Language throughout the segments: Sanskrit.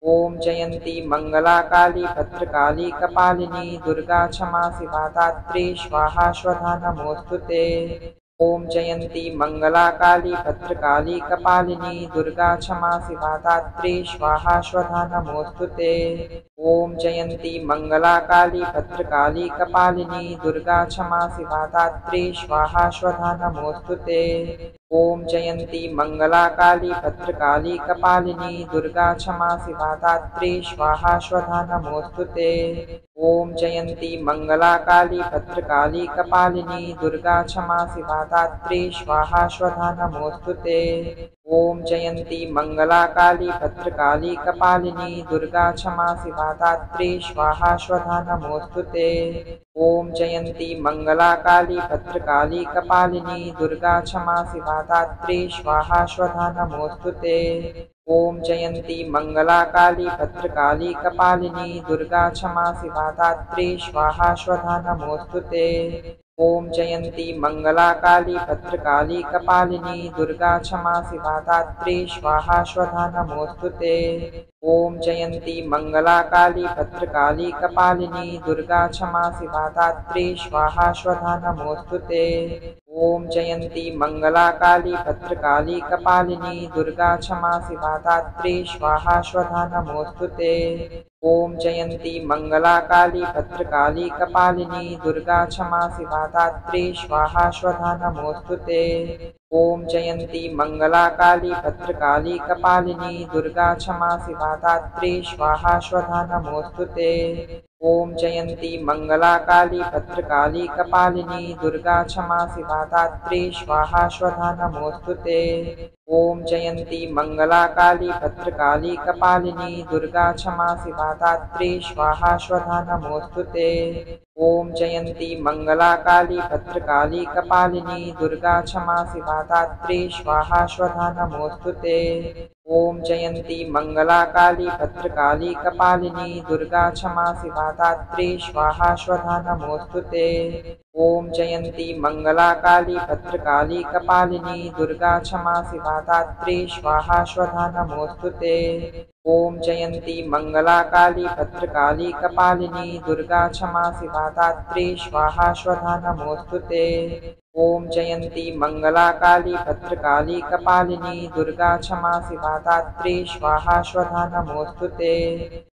ॐ जयन्ती मंगला काली भद्रकाली कपालिनी दुर्गा क्षमा शिवा दात्री स्वाहा स्वधा नमोस्तुते। ॐ जयन्ती मंगला काली भद्रकाली कपालिनी दुर्गा क्षमा शिवा दात्री स्वाहा स्वधा नमोस्तुते। ॐ जयन्ती मंगला काली भद्रकाली कपालिनी दुर्गा क्षमा शिवा दात्री स्वाहा स्वधा नमोस्तुते। ॐ जयन्ती मंगला काली भद्रकाली कपालिनी दुर्गा क्षमा शिवा दात्री स्वाहा स्वधा नमोस्तुते। ॐ जयन्ती मंगला काली भद्रकाली कपालिनी दुर्गा क्षमा शिवा दात्री स्वाहा स्वधा नमोस्तुते। ॐ जयन्ती मंगला काली भद्रकाली कपालिनी दुर्गा क्षमा शिवा दात्री स्वाहा स्वधा नमोस्तुते। ॐ जयन्ती मंगला काली भद्रकाली कपालिनी दुर्गा क्षमा शिवा दात्री स्वाहा स्वधा नमोस्तुते। ॐ जयन्ती मंगला काली भद्रकाली कपालिनी दुर्गा क्षमा शिवा दात्री स्वाहा स्वधा नमोस्तुते। ॐ जयन्ती मंगला काली भद्रकाली कपालिनी दुर्गा क्षमा शिवा दात्री स्वाहा स्वधा नमोस्तुते। ॐ जयन्ती मंगला काली भद्रकाली कपालिनी दुर्गा क्षमा शिवा दात्री स्वाहा स्वधा नमोस्तुते। ॐ जयन्ती मंगला काली भद्रकाली कपालिनी दुर्गा क्षमा शिवा दात्री स्वाहा स्वधा नमोस्तुते। ॐ जयन्ती मंगला काली भद्रकाली कपालिनी दुर्गा क्षमा शिवा दात्री स्वाहा स्वधा नमोस्तुते। ॐ जयन्ती मंगला काली भद्रकाली कपालिनी दुर्गा क्षमा शिवा दात्री स्वाहा स्वधा नमोस्तुते। ॐ जयन्ती मंगला काली भद्रकाली कपालिनी दुर्गा क्षमा शिवा दात्री स्वाहा स्वधा नमोस्तुते। ॐ जयन्ती मंगला काली भद्रकाली कपालिनी दुर्गा क्षमा शिवा दात्री स्वाहा स्वधा नमोस्तुते। ॐ जयन्ती मंगला काली भद्रकाली कपालिनी दुर्गा क्षमा शिवा दात्री स्वाहा स्वधा नमोस्तुते। ॐ जयन्ती मंगला काली भद्रकाली कपालिनी दुर्गा क्षमा शिवा दात्री स्वाहा स्वधा नमोस्तुते। ॐ जयन्ती मंगला काली भद्रकाली कपालिनी दुर्गा क्षमा शिवा दात्री स्वाहा स्वधा नमोस्तुते। ॐ जयन्ती मंगला काली भद्रकाली कपालिनी दुर्गा क्षमा शिवा दात्री स्वाहा स्वधा नमोस्तुते। ॐ जयन्ती मंगला काली भद्रकाली कपालिनी दुर्गा क्षमा शिवा दात्री स्वाहा स्वधा नमोस्तुते।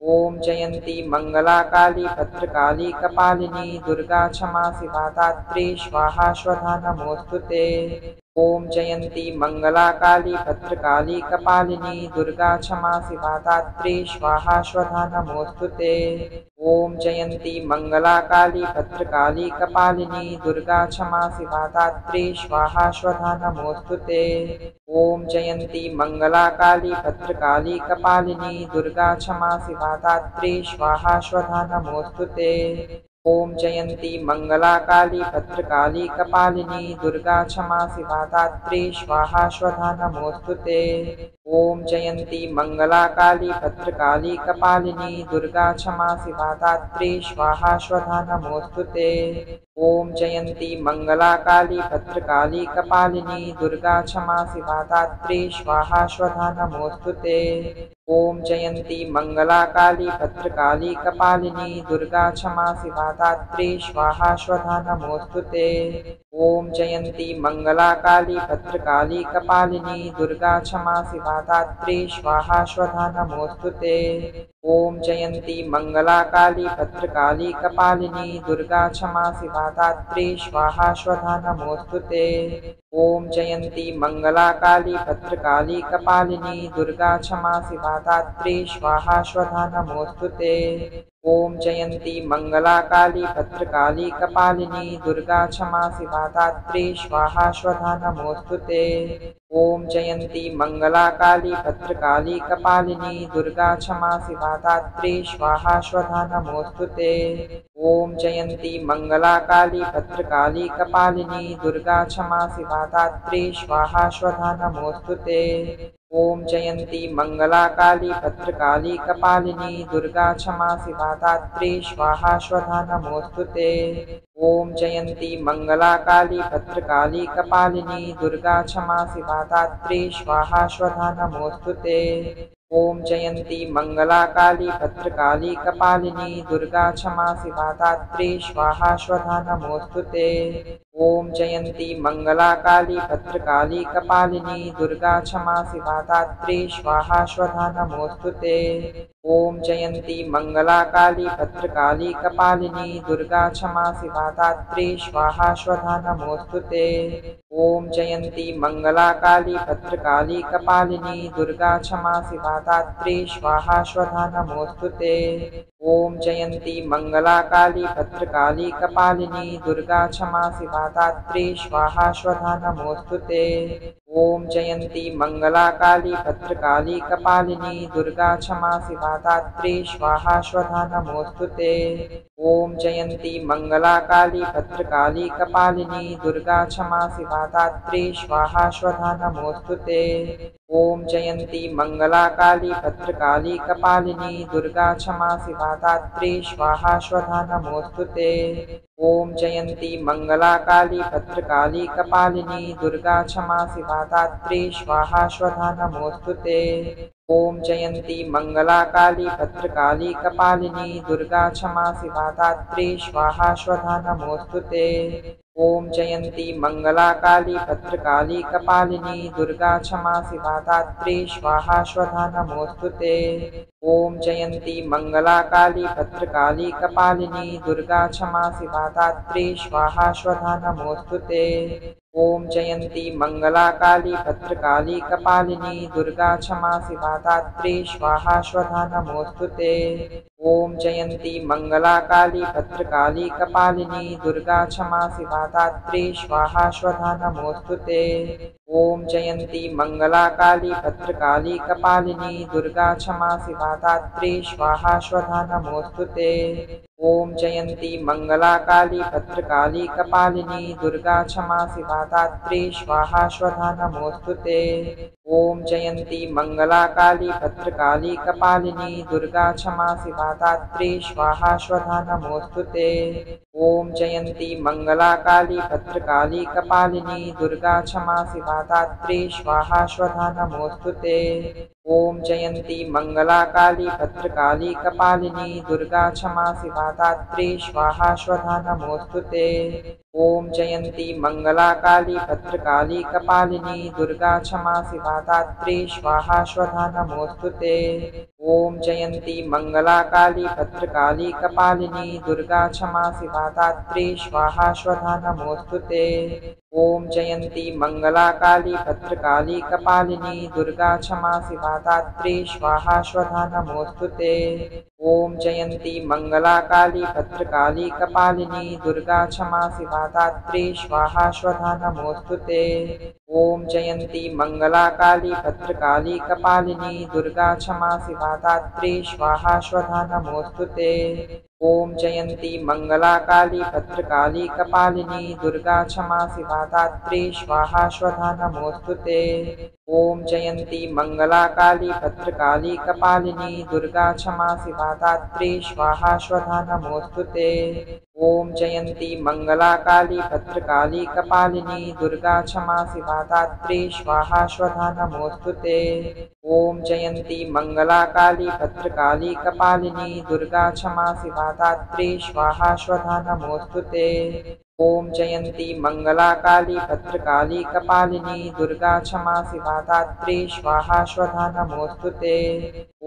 ॐ जयन्ती मंगला काली भद्रकाली कपालिनी दुर्गा क्षमा शिवा दात्री स्वाहा स्वधा नमोस्तुते। ॐ जयन्ती मंगला काली भद्रकाली कपालिनी दुर्गा क्षमा शिवा दात्री स्वाहा स्वधा नमोस्तुते। ॐ जयन्ती मंगला काली भद्रकाली कपालिनी दुर्गा क्षमा शिवा दात्री स्वाहा स्वधा नमोस्तुते। ॐ जयन्ती मंगला काली भद्रकाली कपालिनी दुर्गा क्षमा शिवा दात्री स्वाहा स्वधा नमोस्तुते। ॐ जयन्ती मंगला काली भद्रकाली कपालिनी दुर्गा क्षमा शिवा दात्री स्वाहा स्वधा नमोस्तुते। ॐ जयन्ती मंगला काली भद्रकाली कपालिनी दुर्गा क्षमा शिवा दात्री स्वाहा स्वधा नमोस्तुते। ॐ जयन्ती मंगला काली भद्रकाली कपालिनी दुर्गा क्षमा शिवा दात्री स्वाहा स्वधा नमोस्तुते। ॐ जयन्ती मंगला काली भद्रकाली कपालिनी दुर्गा क्षमा शिवा दात्री स्वाहा स्वधा नमोस्तुते। ॐ जयन्ती मंगला काली भद्रकाली कपालिनी दुर्गा क्षमा शिवा दात्री स्वाहा स्वधा नमोस्तुते। ॐ जयन्ती मंगला काली भद्रकाली कपालिनी दुर्गा क्षमा शिवा दात्री स्वाहा स्वधा नमोस्तुते। ॐ जयन्ती मंगला काली भद्रकाली कपालिनी दुर्गा क्षमा शिवा दात्री स्वाहा स्वधा नमोस्तुते। ॐ जयन्ती मंगला काली भद्रकाली कपालिनी दुर्गा क्षमा शिवा दात्री स्वाहा स्वधा नमोस्तुते। ॐ जयन्ती मंगला काली भद्रकाली कपालिनी दुर्गा क्षमा शिवा दात्री स्वाहा स्वधा नमोस्तुते। ॐ जयन्ती मंगला काली भद्रकाली कपालिनी दुर्गा क्षमा शिवा दात्री स्वाहा स्वधा नमोस्तुते। ॐ जयन्ती मंगला काली भद्रकाली कपालिनी दुर्गा क्षमा शिवा दात्री स्वाहा स्वधा नमोस्तुते। ॐ जयन्ती मंगला काली भद्रकाली कपालिनी दुर्गा क्षमा शिवा दात्री स्वाहा स्वधा नमोस्तुते। ॐ जयन्ती मङ्गला काली भद्रकाली कपालिनी दुर्गा क्षमा शिवा दात्री स्वाहा स्वधा नमोऽस्तु ते। ॐ जयन्ती मङ्गला काली भद्रकाली कपालिनी दुर्गा क्षमा शिवा दात्री स्वाहा स्वधा नमोऽस्तु ते। ॐ जयन्ती मङ्गला काली भद्रकाली कपालिनी दुर्गा क्षमा शिवा दात्री स्वाहा स्वधा नमोऽस्तु ते। ॐ जयन्ती मङ्गला काली भद्रकाली कपालिनी दुर्गा क्षमा शिवा दात्री स्वाहा स्वधा नमोऽस्तु ते। ॐ जयन्ती मङ्गला काली भद्रकाली कपालिनी दुर्गा क्षमा शिवा दात्री स्वाहा स्वधा नमोऽस्तु ते। ॐ जयन्ती मङ्गला काली भद्रकाली कपालिनी दुर्गा क्षमा शिवा दात्री स्वाहा स्वधा नमोऽस्तु ते। ॐ जयन्ती मङ्गला काली भद्रकाली कपालिनी दुर्गा क्षमा शिवा दात्री स्वाहा स्वधा नमोऽस्तु ते। ॐ जयन्ती मङ्गला काली भद्रकाली कपालिनी दुर्गा क्षमा शिवा दात्री स्वाहा स्वधा नमोऽस्तु ते। ॐ जयन्ती मङ्गला काली भद्रकाली कपालिनी दुर्गा क्षमा शिवा दात्री स्वाहा स्वधा नमोऽस्तु ते। ॐ जयन्ती मङ्गला काली भद्रकाली कपालिनी दुर्गा क्षमा शिवा दात्री स्वाहा स्वधा नमोऽस्तु ते। ॐ जयन्ती मङ्गला काली भद्रकाली कपालिनी दुर्गा क्षमा शिवा दात्री स्वाहा स्वधा नमोऽस्तु ते। ॐ जयन्ती मङ्गला काली भद्रकाली कपालिनी दुर्गा क्षमा शिवा दात्री स्वाहा स्वधा नमोऽस्तु ते। ॐ जयन्ती मङ्गला काली भद्रकाली कपालिनी दुर्गा क्षमा शिवा दात्री स्वाहा स्वधा नमोऽस्तु ते। ॐ जयन्ती मङ्गला काली भद्रकाली कपालिनी दुर्गा क्षमा शिवा दात्री स्वाहा स्वधा नमोऽस्तु ते। ॐ जयन्ती मङ्गला काली भद्रकाली कपालिनी दुर्गा क्षमा शिवा दात्री स्वाहा स्वधा नमोऽस्तु ते। ॐ जयन्ती मङ्गला काली भद्रकाली कपालिनी दुर्गा क्षमा शिवा दात्री स्वाहा स्वधा नमोऽस्तु ते। ॐ जयन्ती मङ्गला काली भद्रकाली कपालिनी दुर्गा क्षमा शिवा दात्री स्वाहा स्वधा नमोऽस्तु ते। ॐ जयन्ती मङ्गला काली भद्रकाली कपालिनी दुर्गा क्षमा शिवा दात्री स्वाहा स्वधा नमोऽस्तु ते। ॐ जयन्ती मङ्गला काली भद्रकाली कपालिनी दुर्गा क्षमा शिवा दात्री स्वाहा स्वधा नमोऽस्तु ते। ॐ जयन्ती मङ्गला काली भद्रकाली कपालिनी दुर्गा क्षमा शिवा दात्री स्वाहा स्वधा नमोऽस्तु ते। ॐ जयन्ती मङ्गला काली भद्रकाली कपालिनी दुर्गा क्षमा शिवा दात्री स्वाहा स्वधा नमोऽस्तु ते। ॐ जयन्ती मङ्गला काली भद्रकाली कपालिनी दुर्गा क्षमा शिवा दात्री स्वाहा स्वधा नमोऽस्तु ते। ॐ जयन्ती मङ्गला काली भद्रकाली कपालिनी दुर्गा क्षमा शिवा दात्री स्वाहा स्वधा नमोऽस्तु ते। ॐ जयन्ती मङ्गला काली भद्रकाली कपालिनी दुर्गा क्षमा शिवा दात्री स्वाहा स्वधा नमोऽस्तु ते। ॐ जयन्ती मङ्गला काली भद्रकाली कपालिनी दुर्गा क्षमा शिवा दात्री स्वाहा स्वधा नमोऽस्तु ते। ॐ जयन्ती मङ्गला काली भद्रकाली कपालिनी दुर्गा क्षमा शिवा दात्री स्वाहा स्वधा नमोऽस्तु ते। ॐ जयन्ती मङ्गला काली भद्रकाली कपालिनी दुर्गा क्षमा शिवा दात्री स्वाहा स्वधा नमोऽस्तु ते। ॐ जयन्ती मङ्गला काली भद्रकाली कपालिनी दुर्गा क्षमा शिवा दात्री स्वाहा स्वधा नमोऽस्तु ते। ॐ जयन्ती मङ्गला काली भद्रकाली कपालिनी दुर्गा क्षमा शिवा दात्री स्वाहा स्वधा नमोऽस्तु ते।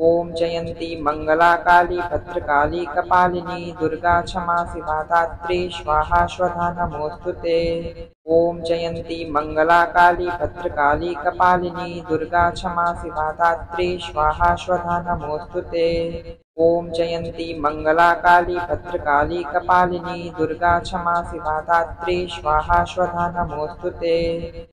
ॐ जयन्ती मङ्गला काली भद्रकाली कपालिनी दुर्गा क्षमा शिवा दात्री स्वाहा स्वधा नमोऽस्तु ते। ॐ जयन्ती मङ्गला काली भद्रकाली कपालिनी दुर्गा क्षमा शिवा दात्री स्वाहा स्वधा नमोऽस्तु ते। ॐ जयन्ती मङ्गला काली भद्रकाली कपालिनी दुर्गा क्षमा शिवा दात्री स्वाहा स्वधा नमोऽस्तु ते।